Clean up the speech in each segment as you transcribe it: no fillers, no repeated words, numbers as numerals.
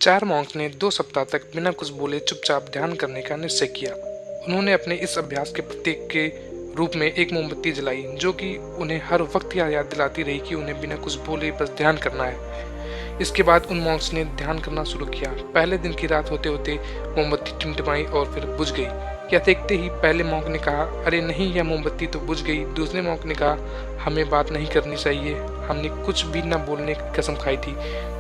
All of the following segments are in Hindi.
4 मॉन्क ने 2 सप्ताह तक बिना कुछ बोले चुपचाप ध्यान करने का निश्चय किया। उन्होंने अपने इस अभ्यास के प्रतीक के रूप में एक मोमबत्ती जलाई, जो कि उन्हें हर वक्त यह याद दिलाती रही कि उन्हें बिना कुछ बोले बस ध्यान करना है। इसके बाद उन मॉन्क्स ने ध्यान करना शुरू किया। पहले दिन की रात होते होते मोमबत्ती टिमटिमाई और फिर बुझ गई। यह देखते ही पहले मॉन्क ने कहा, अरे नहीं, यह मोमबत्ती तो बुझ गई। दूसरे मॉन्क ने कहा, हमें बात नहीं करनी चाहिए, हमने कुछ भी न बोलने की कसम खाई थी।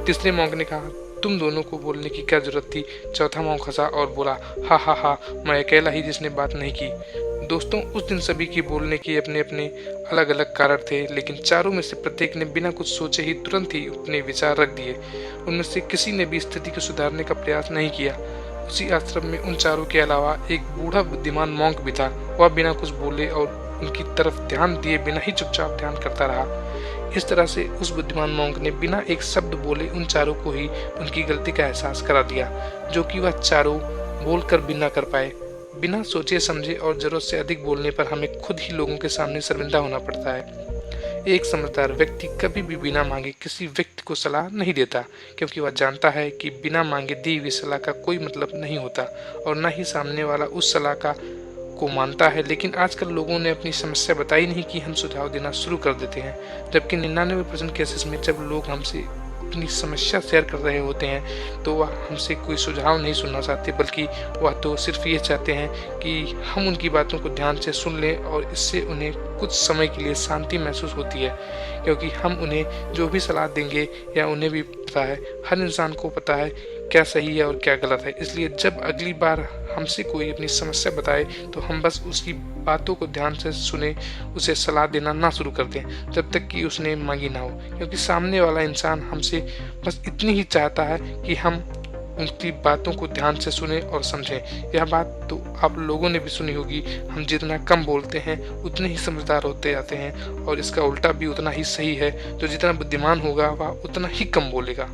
तीसरे मॉन्क ने कहा, तुम दोनों को बोलने की क्या जरूरत थी। चौथा मॉन्क हंसा और बोला, हा हा हा, मैं अकेला ही जिसने बात नहीं की। दोस्तों, उस दिन सभी की बोलने के अपने अपने अलग अलग कारण थे, लेकिन चारों में से प्रत्येक ने बिना कुछ सोचे ही तुरंत ही अपने विचार रख दिए। उनमें से किसी ने भी स्थिति को सुधारने का प्रयास नहीं किया। उसी आश्रम में उन चारों के अलावा एक बूढ़ा बुद्धिमान मॉन्क भी था। वह बिना कुछ बोले और उनकी तरफ ध्यान दिए बिना ही चुपचाप ध्यान करता रहा। इस तरह से उस बुद्धिमान मॉन्क ने बिना एक शब्द बोले उन चारों को ही उनकी गलती का एहसास करा दिया, जो कि वह चारों बोलकर भी न कर पाए। बिना सोचे समझे और जरूरत से अधिक बोलने पर हमें खुद ही लोगों के सामने शर्मिंदा होना पड़ता है। एक समझदार व्यक्ति कभी भी बिना मांगे किसी व्यक्ति को सलाह नहीं देता, क्योंकि वह जानता है कि बिना मांगे दी हुई सलाह का कोई मतलब नहीं होता और न ही सामने वाला उस सलाह को मानता है। लेकिन आजकल लोगों ने अपनी समस्या बताई नहीं कि हम सुझाव देना शुरू कर देते हैं, जबकि 99% केसेस में जब लोग हमसे अपनी समस्या शेयर कर रहे होते हैं तो वह हमसे कोई सुझाव नहीं सुनना चाहते, बल्कि वह तो सिर्फ ये चाहते हैं कि हम उनकी बातों को ध्यान से सुन लें, और इससे उन्हें कुछ समय के लिए शांति महसूस होती है, क्योंकि हम उन्हें जो भी सलाह देंगे या उन्हें भी पता है, हर इंसान को पता है क्या सही है और क्या गलत है। इसलिए जब अगली बार हमसे कोई अपनी समस्या बताए तो हम बस उसकी बातों को ध्यान से सुने, उसे सलाह देना ना शुरू कर दें जब तक कि उसने मांगी ना हो, क्योंकि सामने वाला इंसान हमसे बस इतनी ही चाहता है कि हम उनकी बातों को ध्यान से सुने और समझें। यह बात तो आप लोगों ने भी सुनी होगी, हम जितना कम बोलते हैं उतने ही समझदार होते जाते हैं, और इसका उल्टा भी उतना ही सही है। जो जितना बुद्धिमान होगा वह उतना ही कम बोलेगा।